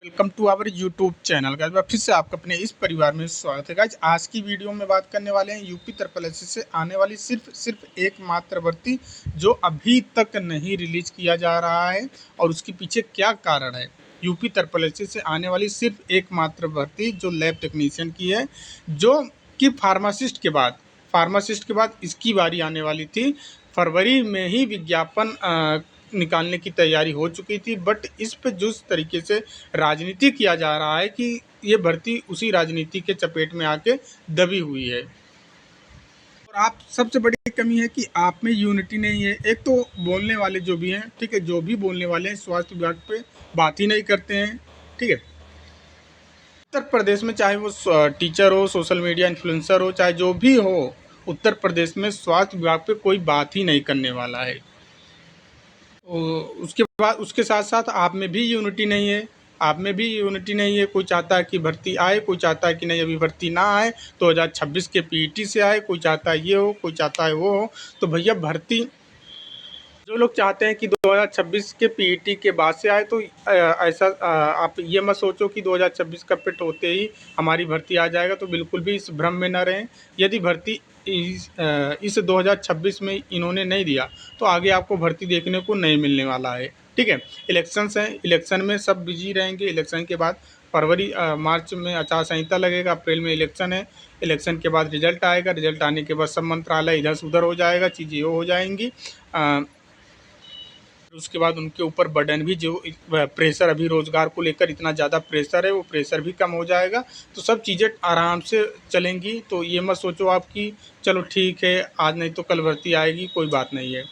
Welcome to our YouTube channel guys. फिर से आपका अपने इस परिवार में स्वागत है गाइस। आज की वीडियो में बात करने वाले हैं यूपी ट्रिपल एसएससी से आने वाली सिर्फ एकमात्र भर्ती जो अभी तक नहीं रिलीज किया जा रहा है और उसके पीछे क्या कारण है। यूपी ट्रिपल एसएससी से आने वाली सिर्फ एकमात्र भर्ती जो लैब टेक्नीशियन की है, जो कि फार्मासिस्ट के बाद इसकी बारी आने वाली थी। फरवरी में ही विज्ञापन निकालने की तैयारी हो चुकी थी, बट इस पे जिस तरीके से राजनीति किया जा रहा है कि ये भर्ती उसी राजनीति के चपेट में आके दबी हुई है। और आप सबसे बड़ी कमी है कि आप में यूनिटी नहीं है। एक तो बोलने वाले जो भी हैं, ठीक है, जो भी बोलने वाले हैं स्वास्थ्य विभाग पे बात ही नहीं करते हैं, ठीक है। उत्तर प्रदेश में चाहे वो टीचर हो, सोशल मीडिया इन्फ्लुएंसर हो, चाहे जो भी हो, उत्तर प्रदेश में स्वास्थ्य विभाग पे कोई बात ही नहीं करने वाला है। उसके बाद उसके साथ साथ आप में भी यूनिटी नहीं है। कोई चाहता है कि भर्ती आए, कोई चाहता है कि नहीं अभी भर्ती ना आए, 2026 के पीईटी से आए, कोई चाहता है ये हो, कोई चाहता है वो हो। तो भैया भर्ती जो लोग चाहते हैं कि 2026 के पीईटी के बाद से आए, तो ऐसा आप ये मत सोचो कि 2026 का पिट होते ही हमारी भर्ती आ जाएगा, तो बिल्कुल भी इस भ्रम में न रहें। यदि भर्ती इस 2026 में इन्होंने नहीं दिया तो आगे आपको भर्ती देखने को नहीं मिलने वाला है, ठीक है। इलेक्शंस हैं, इलेक्शन में सब बिजी रहेंगे। इलेक्शन के बाद फरवरी मार्च में आचार संहिता लगेगा, अप्रैल में इलेक्शन है। इलेक्शन के बाद रिजल्ट आएगा, रिजल्ट आने के बाद सब मंत्रालय इधर से उधर हो जाएगा, चीज़ें हो जाएंगी। उसके बाद उनके ऊपर बर्डन भी, जो प्रेशर अभी रोज़गार को लेकर इतना ज़्यादा प्रेशर है, वो प्रेशर भी कम हो जाएगा। तो सब चीज़ें आराम से चलेंगी। तो ये मत सोचो आप कि चलो ठीक है आज नहीं तो कल भर्ती आएगी, कोई बात नहीं है।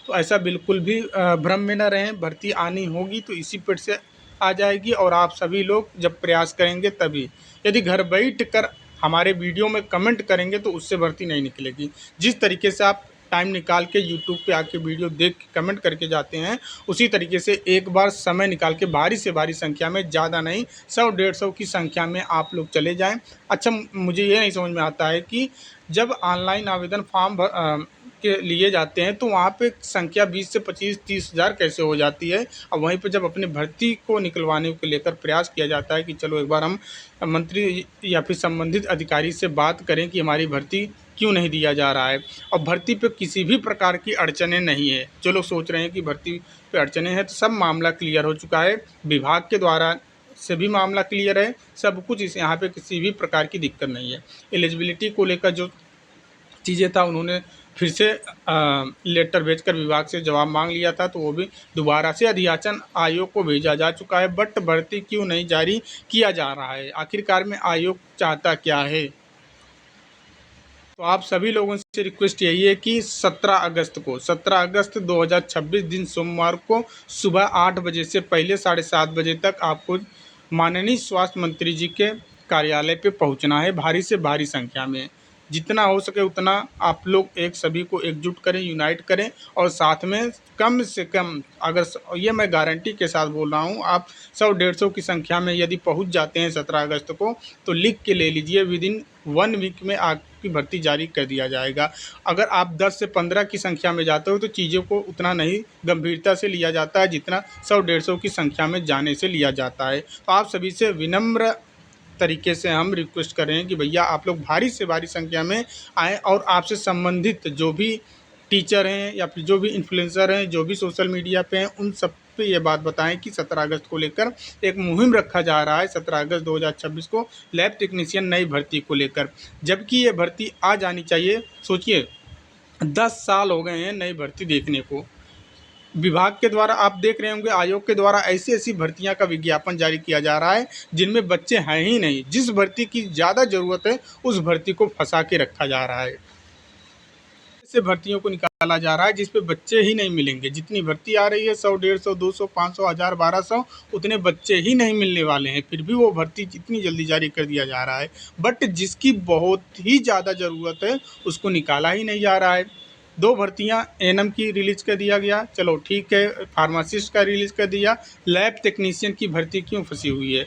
तो ऐसा बिल्कुल भी भ्रम में ना रहें। भर्ती आनी होगी तो इसी पेट से आ जाएगी, और आप सभी लोग जब प्रयास करेंगे तभी। यदि घर बैठ कर हमारे वीडियो में कमेंट करेंगे तो उससे भर्ती नहीं निकलेगी। जिस तरीके से आप टाइम निकाल के यूट्यूब पे आके वीडियो देख के कमेंट करके जाते हैं, उसी तरीके से एक बार समय निकाल के भारी से भारी संख्या में, ज़्यादा नहीं 100-150 की संख्या में आप लोग चले जाएं। अच्छा, मुझे ये नहीं समझ में आता है कि जब ऑनलाइन आवेदन फॉर्म के लिए जाते हैं तो वहाँ पे संख्या 20 से 25-30 हज़ार कैसे हो जाती है, और वहीं पे जब अपने भर्ती को निकलवाने को लेकर प्रयास किया जाता है कि चलो एक बार हम मंत्री या फिर संबंधित अधिकारी से बात करें कि हमारी भर्ती क्यों नहीं दिया जा रहा है। और भर्ती पे किसी भी प्रकार की अड़चनें नहीं है। जो लोग सोच रहे हैं कि भर्ती पे अड़चनें हैं, तो सब मामला क्लियर हो चुका है। विभाग के द्वारा से भी मामला क्लियर है, सब कुछ इस यहाँ पे किसी भी प्रकार की दिक्कत नहीं है। एलिजिबिलिटी को लेकर जो चीज़ें था, उन्होंने फिर से लेटर भेजकर विभाग से जवाब मांग लिया था, तो वो भी दोबारा से अध्याचन आयोग को भेजा जा चुका है। बट भर्ती क्यों नहीं जारी किया जा रहा है, आखिरकार में आयोग चाहता क्या है। तो आप सभी लोगों से रिक्वेस्ट यही है कि 17 अगस्त 2026 दिन सोमवार को सुबह 8 बजे से पहले 7:30 बजे तक आपको माननीय स्वास्थ्य मंत्री जी के कार्यालय पे पहुंचना है। भारी से भारी संख्या में, जितना हो सके उतना आप लोग एक सभी को एकजुट करें, यूनाइट करें। और साथ में कम से कम, अगर ये मैं गारंटी के साथ बोल रहा हूँ, आप 100-150 की संख्या में यदि पहुँच जाते हैं 17 अगस्त को, तो लिख के ले लीजिए, विदिन 1 वीक में आपकी भर्ती जारी कर दिया जाएगा। अगर आप 10 से 15 की संख्या में जाते हो तो चीज़ों को उतना नहीं गंभीरता से लिया जाता है जितना 100-150 की संख्या में जाने से लिया जाता है। तो आप सभी से विनम्र तरीके से हम रिक्वेस्ट कर रहे हैं कि भैया आप लोग भारी से भारी संख्या में आएँ, और आपसे संबंधित जो भी टीचर हैं या फिर जो भी इन्फ्लुएंसर हैं, जो भी सोशल मीडिया पे हैं, उन सब पे ये बात बताएं कि 17 अगस्त को लेकर एक मुहिम रखा जा रहा है। 17 अगस्त 2026 को लैब टेक्नीशियन नई भर्ती को लेकर, जबकि ये भर्ती आ जानी चाहिए। सोचिए 10 साल हो गए हैं नई भर्ती देखने को। विभाग के द्वारा आप देख रहे होंगे, आयोग के द्वारा ऐसी ऐसी भर्तियां का विज्ञापन जारी किया जा रहा है जिनमें बच्चे हैं ही नहीं। जिस भर्ती की ज़्यादा ज़रूरत है उस भर्ती को फंसा के रखा जा रहा है। ऐसे भर्तियों को निकाला जा रहा है जिस पे बच्चे ही नहीं मिलेंगे। जितनी भर्ती आ रही है 100, 150, 200, 500, 1000, 1200, उतने बच्चे ही नहीं मिलने वाले हैं। फिर भी वो भर्ती इतनी जल्दी जारी कर दिया जा रहा है। बट जिसकी बहुत ही ज़्यादा ज़रूरत है उसको निकाला ही नहीं जा रहा है। 2 भर्तियां एएनएम की रिलीज़ कर दिया गया, चलो ठीक है। फार्मासिस्ट का रिलीज़ कर दिया, लैब टेक्नीशियन की भर्ती क्यों फंसी हुई है।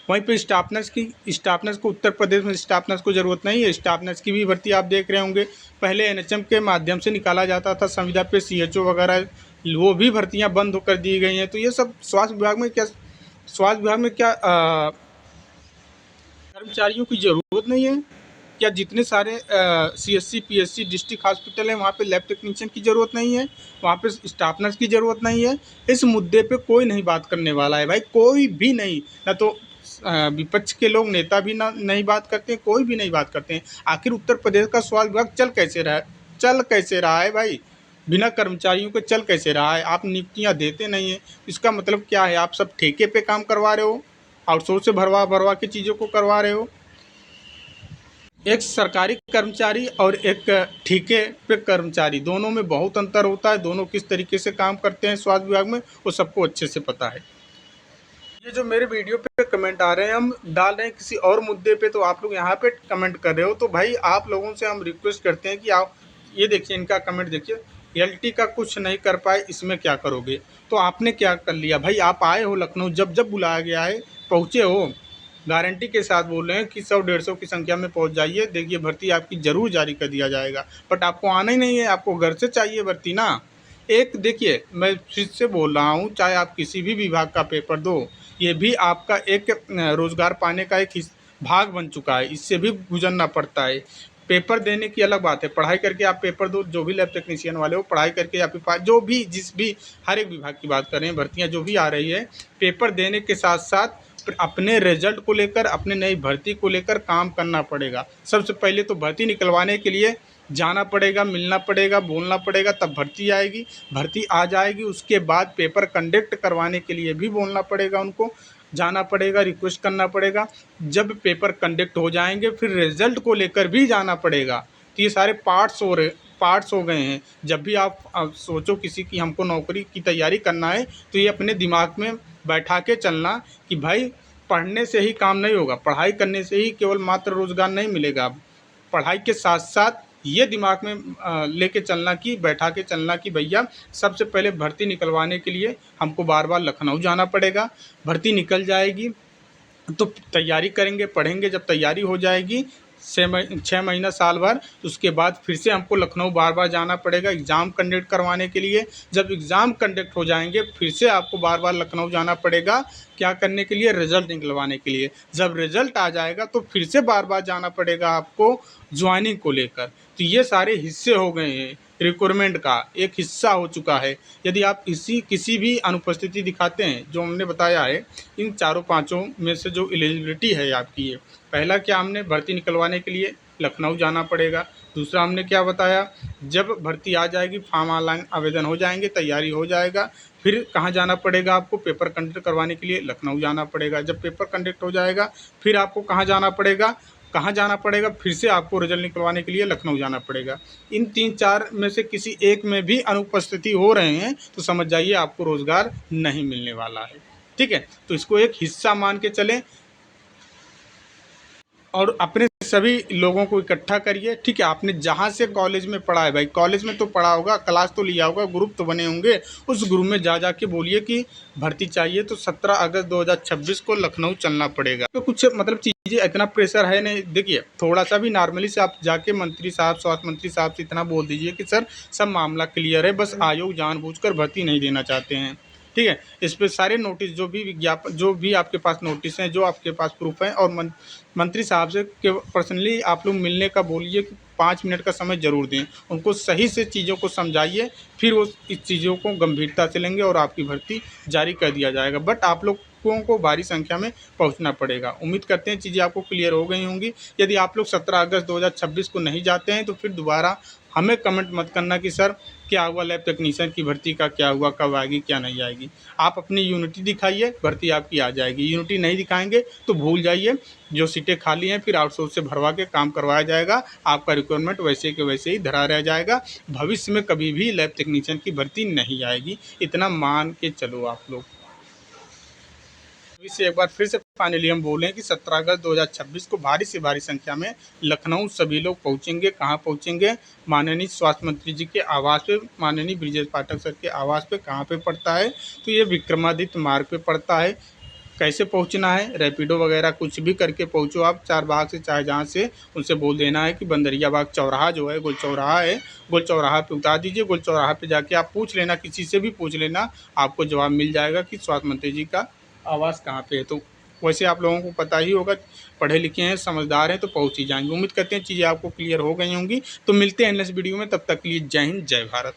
वहीं पे स्टाफ नर्स को उत्तर प्रदेश में स्टाफ नर्स को ज़रूरत नहीं है। स्टाफ नर्स की भी भर्ती आप देख रहे होंगे, पहले एनएचएम के माध्यम से निकाला जाता था, संविदा पे सीएचओ वगैरह, वो भी भर्तियां बंद कर दी गई हैं। तो ये सब स्वास्थ्य विभाग में क्या स्वास्थ्य विभाग में क्या कर्मचारियों की ज़रूरत नहीं है? क्या जितने सारे सीएससी, पीएससी डिस्ट्रिक्ट हॉस्पिटल हैं वहाँ पे लैब टेक्नीशियन की ज़रूरत नहीं है? वहाँ पे स्टाफ नर्स की ज़रूरत नहीं है? इस मुद्दे पे कोई नहीं बात करने वाला है भाई, कोई भी नहीं। ना तो विपक्ष के लोग, नेता भी ना नहीं बात करते हैं, कोई भी नहीं बात करते हैं। आखिर उत्तर प्रदेश का स्वास्थ्य विभाग चल कैसे रहा है भाई? बिना कर्मचारियों के चल कैसे रहा है? आप नियुक्तियाँ देते नहीं हैं, इसका मतलब क्या है? आप सब ठेके पे काम करवा रहे हो, आउटसोर्स से भरवा भरवा के चीज़ों को करवा रहे हो। एक सरकारी कर्मचारी और एक ठेके पे कर्मचारी, दोनों में बहुत अंतर होता है। दोनों किस तरीके से काम करते हैं स्वास्थ्य विभाग में, वो सबको अच्छे से पता है। ये जो मेरे वीडियो पे कमेंट आ रहे हैं, हम डाल रहे हैं किसी और मुद्दे पे, तो आप लोग यहाँ पे कमेंट कर रहे हो। तो भाई आप लोगों से हम रिक्वेस्ट करते हैं कि आप ये देखिए, इनका कमेंट देखिए, एलटी का कुछ नहीं कर पाए, इसमें क्या करोगे? तो आपने क्या कर लिया भाई? आप आए हो लखनऊ, जब जब बुलाया गया है पहुँचे हो, गारंटी के साथ बोल रहे हैं कि 100-150 की संख्या में पहुंच जाइए, देखिए भर्ती आपकी ज़रूर जारी कर दिया जाएगा। बट आपको आना ही नहीं है, आपको घर से चाहिए भर्ती ना। एक देखिए, मैं फिर से बोल रहा हूँ, चाहे आप किसी भी विभाग का पेपर दो, ये भी आपका एक रोज़गार पाने का एक भाग बन चुका है, इससे भी गुजरना पड़ता है। पेपर देने की अलग बात है, पढ़ाई करके आप पेपर दो, जो भी लैब टेक्नीशियन वाले हो, पढ़ाई करके आपके पास जो भी, जिस भी, हर एक विभाग की बात कर रहे हैं, भर्तियाँ जो भी आ रही है, पेपर देने के साथ साथ फिर अपने रिजल्ट को लेकर, अपने नई भर्ती को लेकर काम करना पड़ेगा। सबसे पहले तो भर्ती निकलवाने के लिए जाना पड़ेगा, मिलना पड़ेगा, बोलना पड़ेगा, तब भर्ती आएगी। भर्ती आ जाएगी, उसके बाद पेपर कंडक्ट करवाने के लिए भी बोलना पड़ेगा, उनको जाना पड़ेगा, रिक्वेस्ट करना पड़ेगा। जब पेपर कंडक्ट हो जाएंगे, फिर रिजल्ट को लेकर भी जाना पड़ेगा। तो ये सारे पार्ट्स हो गए हैं। जब भी आप सोचो किसी की हमको नौकरी की तैयारी करना है, तो ये अपने दिमाग में बैठा के चलना कि भाई पढ़ने से ही काम नहीं होगा, पढ़ाई करने से ही केवल मात्र रोज़गार नहीं मिलेगा। पढ़ाई के साथ साथ ये दिमाग में लेके चलना, कि बैठा के चलना कि भैया सबसे पहले भर्ती निकलवाने के लिए हमको बार बार लखनऊ जाना पड़ेगा। भर्ती निकल जाएगी तो तैयारी करेंगे, पढ़ेंगे, जब तैयारी हो जाएगी 6 महीना साल भर, उसके बाद फिर से हमको लखनऊ बार बार जाना पड़ेगा एग्ज़ाम कंडक्ट करवाने के लिए। जब एग्ज़ाम कंडक्ट हो जाएंगे, फिर से आपको बार बार लखनऊ जाना पड़ेगा, क्या करने के लिए? रिज़ल्ट निकलवाने के लिए। जब रिज़ल्ट आ जाएगा तो फिर से बार बार जाना पड़ेगा आपको ज्वाइनिंग को लेकर। तो ये सारे हिस्से हो गए हैं, रिक्रूटमेंट का एक हिस्सा हो चुका है। यदि आप इसी किसी भी अनुपस्थिति दिखाते हैं, जो हमने बताया है, इन चारों पाँचों में से जो एलिजिबिलिटी है आपकी, ये पहला क्या हमने भर्ती निकलवाने के लिए लखनऊ जाना पड़ेगा। दूसरा हमने क्या बताया, जब भर्ती आ जाएगी, फॉर्म ऑनलाइन आवेदन हो जाएंगे, तैयारी हो जाएगा, फिर कहाँ जाना पड़ेगा आपको? पेपर कंडक्ट करवाने के लिए लखनऊ जाना पड़ेगा। जब पेपर कंडक्ट हो जाएगा, फिर आपको कहाँ जाना पड़ेगा? फिर से आपको रिजल्ट निकलवाने के लिए लखनऊ जाना पड़ेगा। इन 3-4 में से किसी एक में भी अनुपस्थिति हो रहे हैं, तो समझ जाइए आपको रोज़गार नहीं मिलने वाला है। ठीक है? तो इसको एक हिस्सा मान के चलें और अपने सभी लोगों को इकट्ठा करिए। ठीक है, आपने जहाँ से कॉलेज में पढ़ा है भाई, कॉलेज में तो पढ़ा होगा, क्लास तो लिया होगा, ग्रुप तो बने होंगे, उस ग्रुप में जा के बोलिए कि भर्ती चाहिए, तो 17 अगस्त 2026 को लखनऊ चलना पड़ेगा। तो कुछ मतलब चीज़ें, इतना प्रेशर है नहीं। देखिए, थोड़ा सा भी नॉर्मली से आप जाके मंत्री साहब, स्वास्थ्य मंत्री साहब से इतना बोल दीजिए कि सर सब मामला क्लियर है, बस आयोग जानबूझकर भर्ती नहीं देना चाहते हैं। ठीक है, इस पे सारे नोटिस, जो भी विज्ञापन, जो भी आपके पास नोटिस हैं, जो आपके पास प्रूफ हैं, और मंत्री साहब से पर्सनली आप लोग मिलने का बोलिए कि 5 मिनट का समय ज़रूर दें, उनको सही से चीज़ों को समझाइए, फिर वो इस चीज़ों को गंभीरता से लेंगे और आपकी भर्ती जारी कर दिया जाएगा। बट आप लोगों को भारी संख्या में पहुंचना पड़ेगा। उम्मीद करते हैं चीज़ें आपको क्लियर हो गई होंगी। यदि आप लोग 17 अगस्त 2026 को नहीं जाते हैं, तो फिर दोबारा हमें कमेंट मत करना कि सर क्या हुआ, लैब टेक्नीशियन की भर्ती का क्या हुआ, कब आएगी, क्या नहीं आएगी। आप अपनी यूनिटी दिखाइए, भर्ती आपकी आ जाएगी। यूनिटी नहीं दिखाएंगे तो भूल जाइए, जो सीटें खाली हैं फिर आउटसोर्स से भरवा के काम करवाया जाएगा, आपका रिक्वायरमेंट वैसे के वैसे ही धरा रह जाएगा। भविष्य में कभी भी लैब टेक्नीशियन की भर्ती नहीं आएगी, इतना मान के चलो आप लोग। से एक बार फिर से फाइनली हम बोलें कि 17 अगस्त 2026 को भारी से भारी संख्या में लखनऊ सभी लोग पहुंचेंगे। कहां पहुंचेंगे? माननीय स्वास्थ्य मंत्री जी के आवास पे, माननीय ब्रिजेश पाठक सर के आवास पे। कहां पे पड़ता है? तो ये विक्रमादित्य मार्ग पे पड़ता है। कैसे पहुंचना है? रैपिडो वगैरह कुछ भी करके पहुंचो आप, 4 बाग से, चाहे जहाँ से, उनसे बोल देना है कि बंदरिया बाग चौराहा जो है, गोल चौराहा है, गोल चौराहा पे उतार दीजिए। गोल चौराहा पे जाके आप पूछ लेना, किसी से भी पूछ लेना, आपको जवाब मिल जाएगा कि स्वास्थ्य मंत्री जी का आवास कहाँ पे है। तो वैसे आप लोगों को पता ही होगा, पढ़े लिखे हैं, समझदार हैं, तो पहुँच ही जाएंगे। उम्मीद करते हैं चीज़ें आपको क्लियर हो गई होंगी। तो मिलते हैं नेक्स्ट वीडियो में, तब तक के लिए जय हिंद, जय भारत।